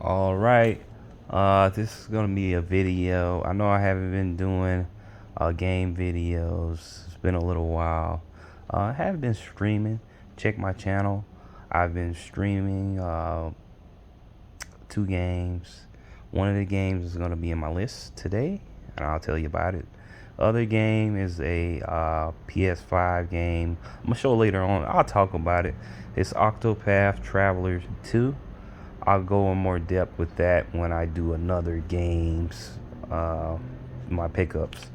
All right. This is gonna be a video. I know I haven't been doing game videos. It's been a little while. I have been streaming. Check my channel. I've been streaming two games. One of the games is gonna be in my list today, and I'll tell you about it. Other game is a PS5 game. I'm gonna show later on. I'll talk about it. It's Octopath Traveler 2. I'll go in more depth with that when I do another games, my pickups.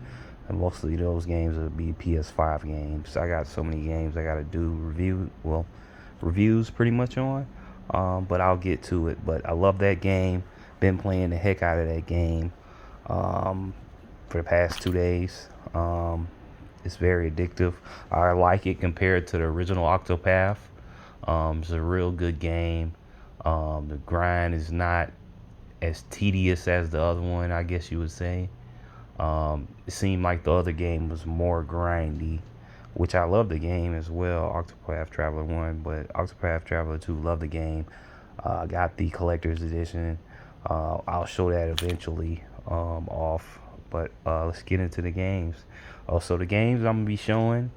And mostly those games will be PS5 games. I got so many games I gotta do reviews pretty much on. But I'll get to it. But I love that game. Been playing the heck out of that game um, for the past 2 days. It's very addictive. I like it compared to the original Octopath. It's a real good game. The grind is not as tedious as the other one, I guess you would say. It seemed like the other game was more grindy, which I love the game as well, Octopath Traveler 1, but Octopath Traveler 2, love the game. Got the collector's edition. I'll show that eventually off, but let's get into the games. So the games I'm going to be showing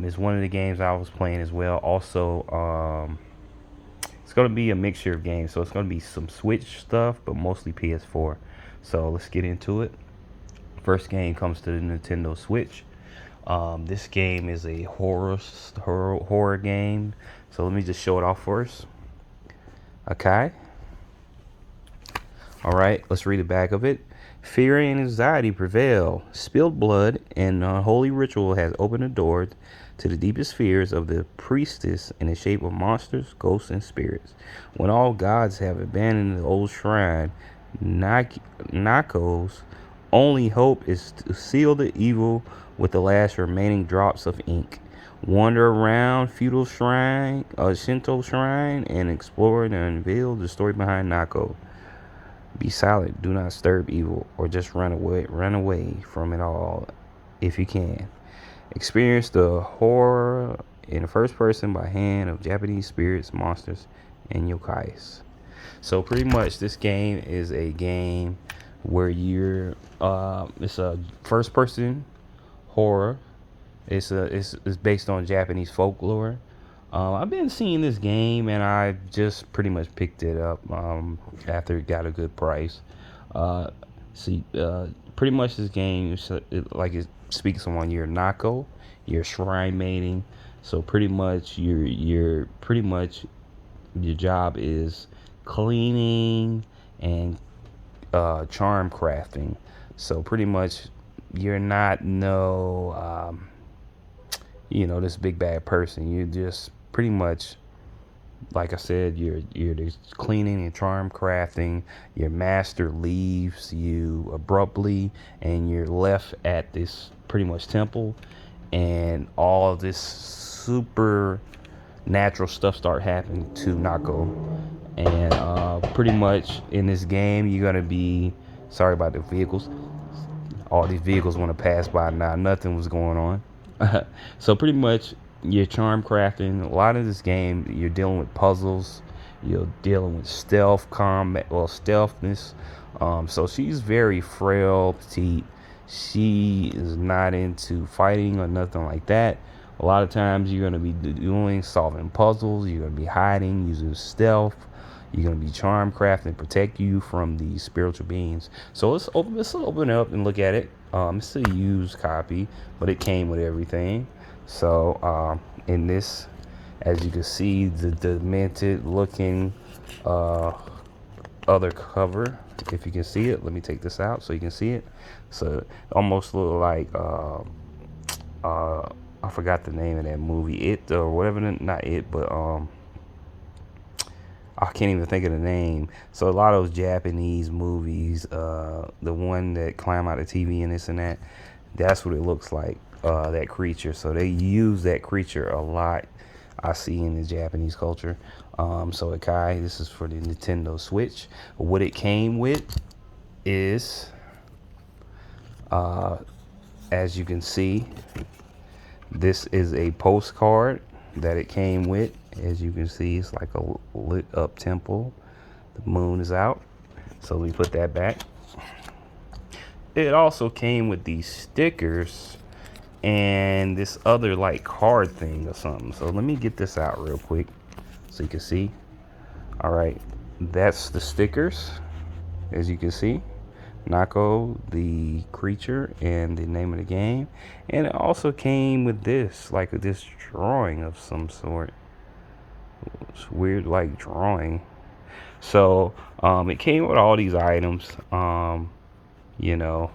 is one of the games I was playing as well. Also, it's going to be a mixture of games, so it's going to be some Switch stuff, but mostly PS4. So let's get into it. First game comes to the Nintendo Switch. This game is a horror game. So let me just show it off first. Okay. All right, let's read the back of it. Fear and anxiety prevail. Spilled blood and unholy ritual has opened the door to the deepest fears of the priestess in the shape of monsters, ghosts, and spirits. When all gods have abandoned the old shrine, Nako's only hope is to seal the evil with the last remaining drops of ink. Wander around feudal shrine, Shinto shrine, and explore and unveil the story behind Nako. Be silent, do not disturb evil, or just run away from it all if you can. Experience the horror in the first person by hand of Japanese spirits, monsters, and yokais. So pretty much this game is a game where it's a first person horror. It's based on Japanese folklore. I've been seeing this game and I just pretty much picked it up after it got a good price. Uh, Pretty much this game, it speaks on your Nako, your shrine mating. So pretty much your job is cleaning and charm crafting. So pretty much you're not this big bad person. You just pretty much, like I said, you're just cleaning and charm crafting. Your master leaves you abruptly, and you're left at this pretty much temple, and all of this super natural stuff start happening to Nako. And pretty much in this game, you're gonna be sorry about the vehicles. All these vehicles want to pass by now. Nothing was going on. So pretty much you're charm crafting. A lot of this game, you're dealing with puzzles. You're dealing with stealth combat, well, stealthness. So she's very frail, petite. She is not into fighting or nothing like that. A lot of times you're going to be solving puzzles. You're going to be hiding, using stealth. You're going to be charm crafting, protect you from these spiritual beings. So let's open it up and look at it. It's a used copy, but it came with everything. So in this, as you can see, the demented looking other cover. If you can see it, let me take this out so you can see it. So it almost look like I forgot the name of that movie, It or whatever. Not It, but I can't even think of the name. So a lot of those Japanese movies, the one that climb out of TV and this and that, that's what it looks like, that creature. So they use that creature a lot, I see, in the Japanese culture. So Akai, this is for the Nintendo Switch. What it came with is, as you can see, this is a postcard that it came with. As you can see, it's like a lit up temple. The moon is out, so we put that back. It also came with these stickers and this other like card thing or something. So let me get this out real quick so you can see. All right, that's the stickers, as you can see. Nako, the creature, and the name of the game. And it also came with this, like this drawing of some sort. It's weird, like drawing. So it came with all these items, you know,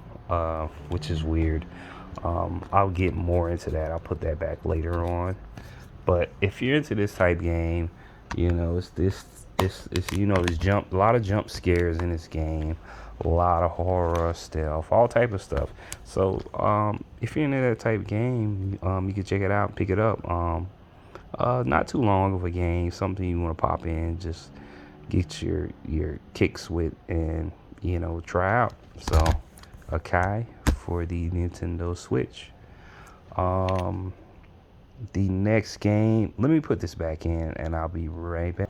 which is weird. I'll get more into that. I'll put that back later on. But if you're into this type game, you know, it's you know, there's a lot of jump scares in this game, a lot of horror, stealth, all type of stuff. So if you're into that type of game, you can check it out, pick it up. Not too long of a game, something you want to pop in, just get your kicks with, and you know, try out. So Akai for the Nintendo Switch. The next game, let me put this back in and I'll be right back.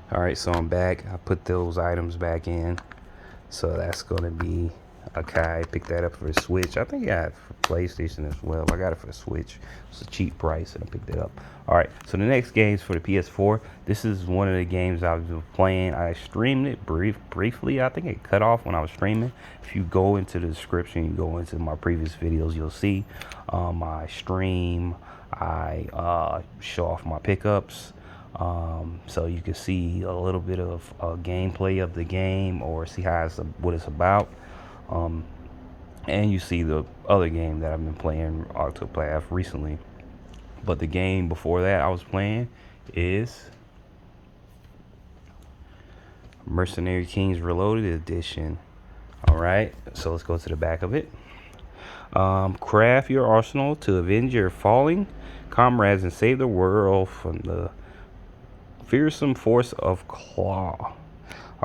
All right, so I'm back. I put those items back in. So that's gonna be okay. Pick that up for the Switch. I think I got it for PlayStation as well. I got it for the Switch. It's a cheap price, and I picked it up. All right. So the next game's for the PS4. This is one of the games I've been playing. I streamed it briefly. I think it cut off when I was streaming. If you go into the description, you go into my previous videos, you'll see my stream. I show off my pickups. So you can see a little bit of gameplay of the game, or see what it's about. And you see the other game that I've been playing, Octopath, recently. But the game before that I was playing is Mercenary Kings Reloaded Edition. Alright, so let's go to the back of it. Craft your arsenal to avenge your falling comrades and save the world from the fearsome force of Claw.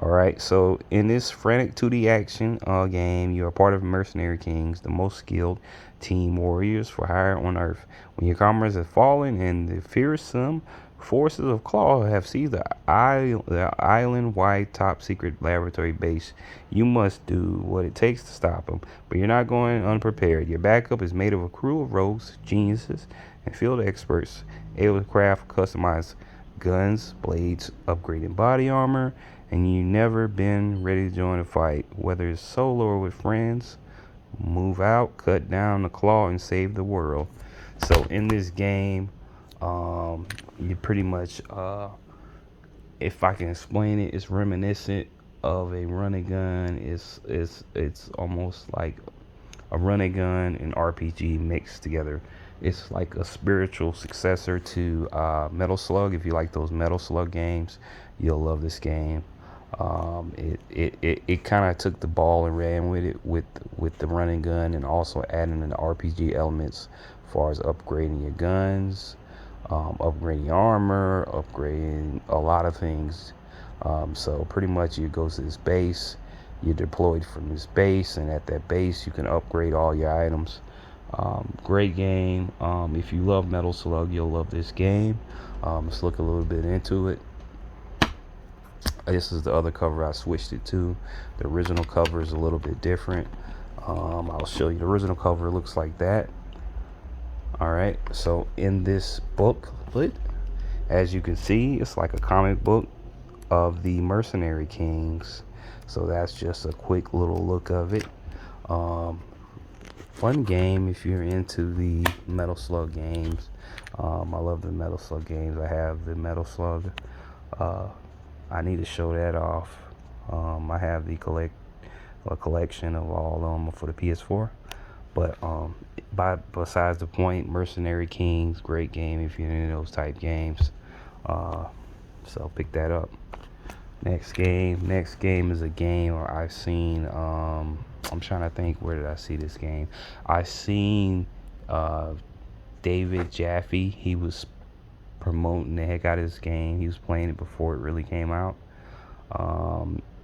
Alright, so in this frantic 2D action game, you are part of Mercenary Kings, the most skilled team warriors for hire on Earth. When your comrades have fallen and the fearsome forces of Claw have seized the island-wide top-secret laboratory base, you must do what it takes to stop them. But you're not going unprepared. Your backup is made of a crew of rogues, geniuses, and field experts able to craft customized guns, blades, upgraded body armor, and you've never been ready to join a fight. Whether it's solo or with friends, move out, cut down the Claw, and save the world. So in this game, you pretty much, if I can explain it, it's reminiscent of a run and gun. It's almost like a run and gun and RPG mixed together. It's like a spiritual successor to Metal Slug. If you like those Metal Slug games, you'll love this game. It kind of took the ball and ran with it with the run and gun, and also adding in the RPG elements as far as upgrading your guns, upgrading your armor, upgrading a lot of things. So pretty much you go to this base, you're deployed from this base, and at that base you can upgrade all your items. Great game. If you love Metal Slug, you'll love this game. Let's look a little bit into it. This is the other cover I switched it to. The original cover is a little bit different. I'll show you. The original cover looks like that. Alright, so in this booklet, as you can see, it's like a comic book of the Mercenary Kings. So that's just a quick little look of it. Fun game if you're into the Metal Slug games. I love the Metal Slug games. I have the Metal Slug. I need to show that off. I have the collection of all of them for the PS4. But besides the point, Mercenary Kings, great game if you're into those type games. So pick that up. Next game is a game where I've seen. I'm trying to think, where did I see this game? I seen David Jaffe. He was promoting the heck out of this game. He was playing it before it really came out.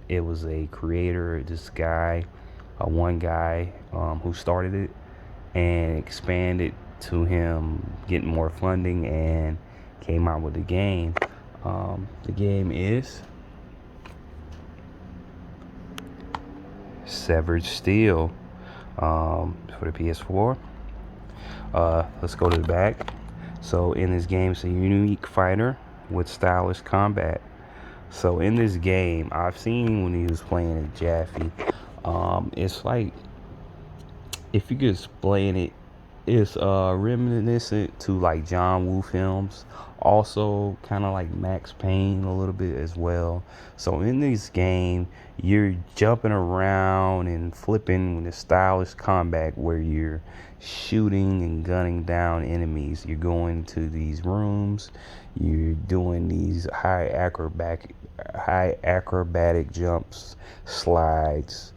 It was a creator, this guy, one guy who started it and expanded to him getting more funding and came out with the game. The game is Severed Steel for the PS4. Let's go to the back. So in this game, it's a unique fighter with stylish combat. So in this game, I've seen when he was playing at Jaffe, it's like, if you could explain it, it's reminiscent to like John Woo films, also kind of like Max Payne a little bit as well. So in this game, you're jumping around and flipping with a stylish combat where you're shooting and gunning down enemies. You're going to these rooms, you're doing these high acrobatic jumps, slides,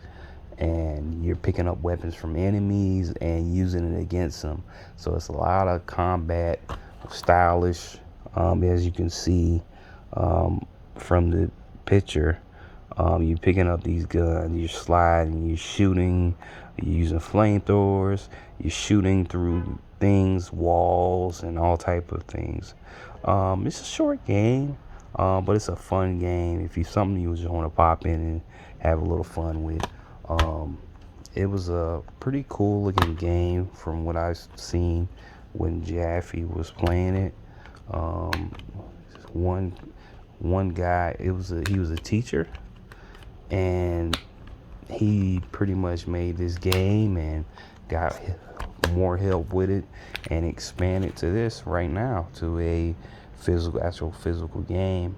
and you're picking up weapons from enemies and using it against them. So it's a lot of combat, stylish, as you can see from the picture. You're picking up these guns, you're sliding, you're shooting, you're using flamethrowers, you're shooting through things, walls, and all type of things. It's a short game, but it's a fun game. If you something you just want to pop in and have a little fun with. It was a pretty cool looking game from what I've seen when Jaffe was playing it. One guy, he was a teacher, and he pretty much made this game and got more help with it and expanded to this right now to a actual physical game,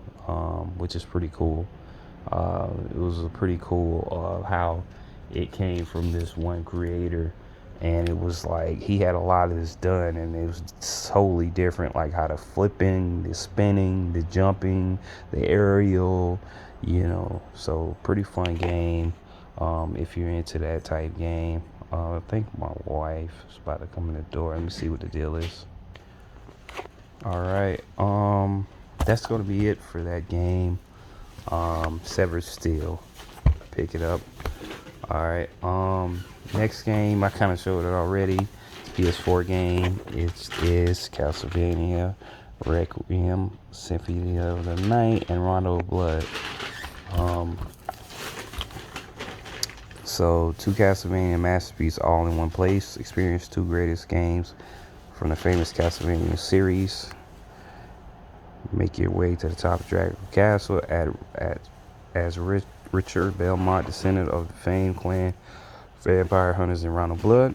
which is pretty cool. It was a pretty cool how it came from this one creator, and it was like he had a lot of this done, and it was totally different, like how the flipping, the spinning, the jumping, the aerial, so pretty fun game. If you're into that type game. I think my wife is about to come in the door. Let me see what the deal is. All right, that's gonna be it for that game. Severed Steel, pick it up. All right, next game, I kind of showed it already. PS4 game. It is Castlevania Requiem, Symphony of the Night, and Rondo of Blood. So, two Castlevania masterpieces all in one place. Experience two greatest games from the famous Castlevania series. Make your way to the top of Dracula Castle as Richard Belmont, descendant of the famed clan vampire hunters in Round of Blood.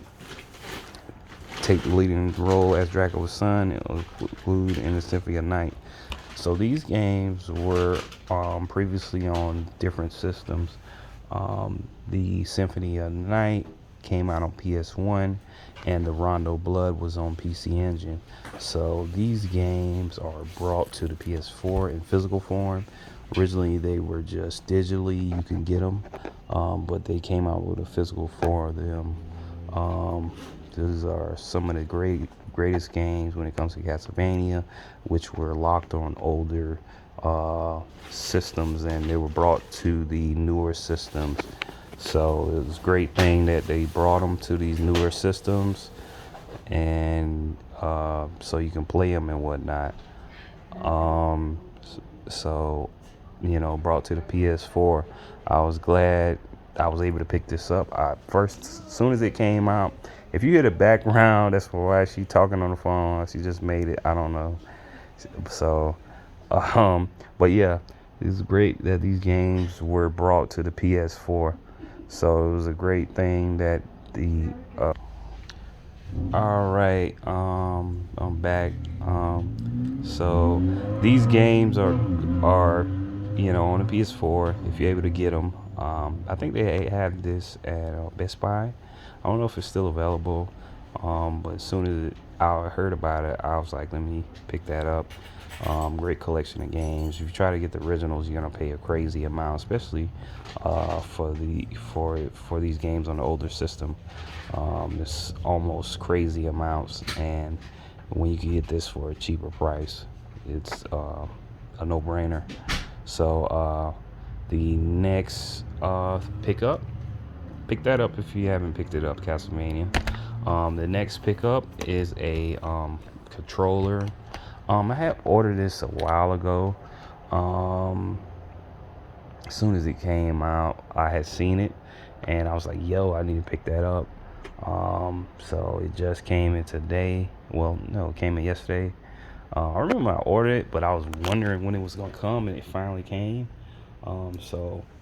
Take the leading role as Dracula's son, include in the Symphony of Night. So these games were previously on different systems. The Symphony of Night came out on PS1, and the Rondo Blood was on PC Engine. So these games are brought to the PS4 in physical form. Originally they were just digitally, you can get them, but they came out with a physical form of them. These are some of the greatest games when it comes to Castlevania, which were locked on older systems, and they were brought to the newer systems. So it was a great thing that they brought them to these newer systems, and so you can play them and whatnot. So brought to the PS4. I was glad I was able to pick this up. As soon as it came out, if you hear the background, that's why she talking on the phone. She just made it. I don't know. So, but yeah, it's great that these games were brought to the PS4. So it was a great thing that the. All right, I'm back. So these games are on the PS4 if you're able to get them. I think they have this at Best Buy. I don't know if it's still available, but as soon as I heard about it, I was like, let me pick that up. Great collection of games. If you try to get the originals, you're gonna pay a crazy amount, especially for these games on the older system. It's almost crazy amounts, and when you can get this for a cheaper price, it's a no-brainer. So the next pick that up if you haven't picked it up, Castlevania. The next pickup is a controller. I had ordered this a while ago. as soon as it came out, I had seen it, and I was like, yo, I need to pick that up. So it just came in today. Well, no, it came in yesterday. I remember I ordered it, but I was wondering when it was gonna come, and it finally came. I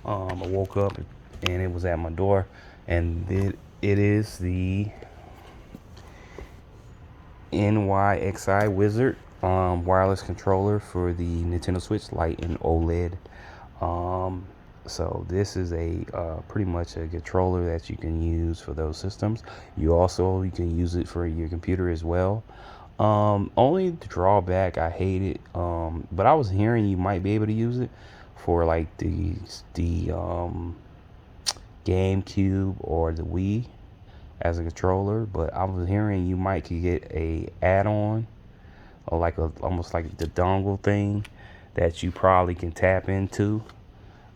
woke up and it was at my door, and it is the NYXI Wizard wireless controller for the Nintendo Switch Lite and OLED. So this is a pretty much a controller that you can use for those systems. You can use it for your computer as well. Only drawback, I hate it. But I was hearing you might be able to use it for like the GameCube or the Wii as a controller. But I was hearing you might could get a add-on, or like a almost like the dongle thing that you probably can tap into,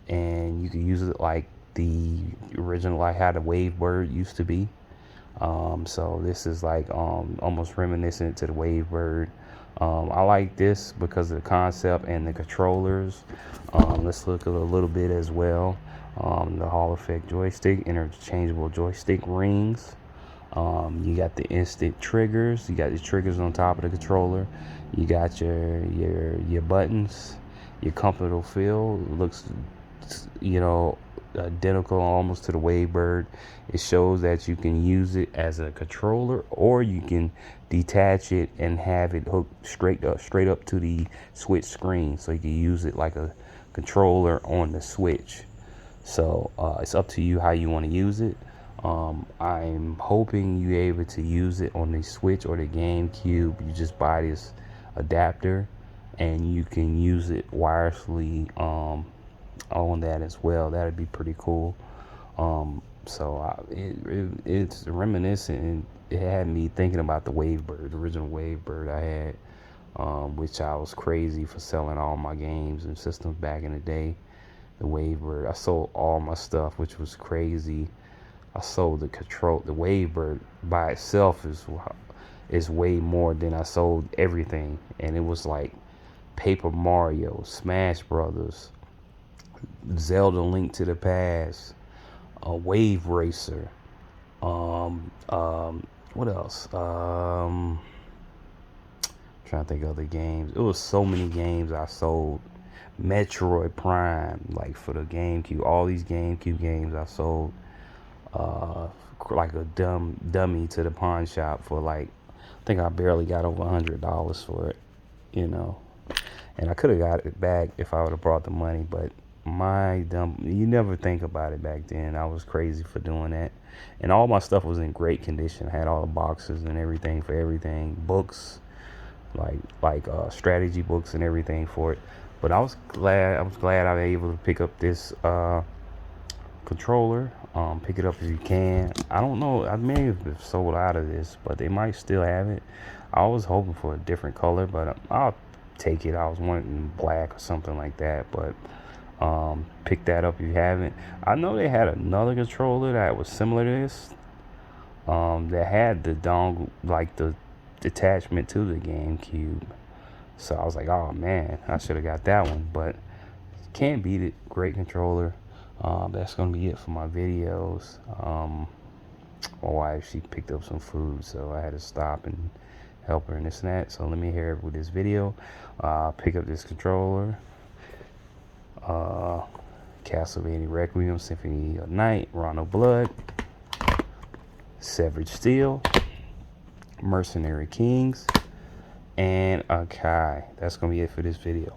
and you can use it like the original, like how the Wavebird used to be. So this is like almost reminiscent to the Wavebird. I like this because of the concept and the controllers. Let's look at a little bit as well. The Hall effect joystick, interchangeable joystick rings. You got the instant triggers. You got the triggers on top of the controller. You got your buttons. Your comfortable feel. It looks, identical almost to the Wavebird. It shows that you can use it as a controller, or you can detach it and have it hooked straight up to the Switch screen, so you can use it like a controller on the Switch. So it's up to you how you want to use it. I'm hoping you're able to use it on the Switch or the GameCube. You just buy this adapter and you can use it wirelessly on that as well. That'd be pretty cool. It's reminiscent, and it had me thinking about the Wavebird, the original Wavebird I had, which I was crazy for selling all my games and systems back in the day. The Wavebird, I sold all my stuff, which was crazy. I sold the Wavebird by itself is way more than I sold everything, and it was like Paper Mario, Smash Brothers, Zelda Link to the Past, a Wave Racer, what else? Trying to think of other games. It was so many games I sold. Metroid Prime, like for the GameCube, all these GameCube games I sold like a dummy to the pawn shop for like, I think I barely got over $100 for it, and I could have got it back if I would have brought the money, but you never think about it back then. I was crazy for doing that, and all my stuff was in great condition. I had all the boxes and everything for everything, books, like strategy books and everything for it. But I was glad I was able to pick up this controller. Pick it up if you can. I don't know, I may have sold out of this, but they might still have it. I was hoping for a different color, but I'll take it. I was wanting black or something like that, but pick that up if you haven't. I know they had another controller that was similar to this, that had the dongle, like the attachment to the GameCube. So I was like, oh man, I should have got that one, but can't beat it. Great controller. That's gonna be it for my videos. My wife, she picked up some food, so I had to stop and help her and this and that. So let me hear it with this video. Pick up this controller. Castlevania Requiem, Symphony of Night, Rondo Blood, Severed Steel, Mercenary Kings, and Akai. That's gonna be it for this video.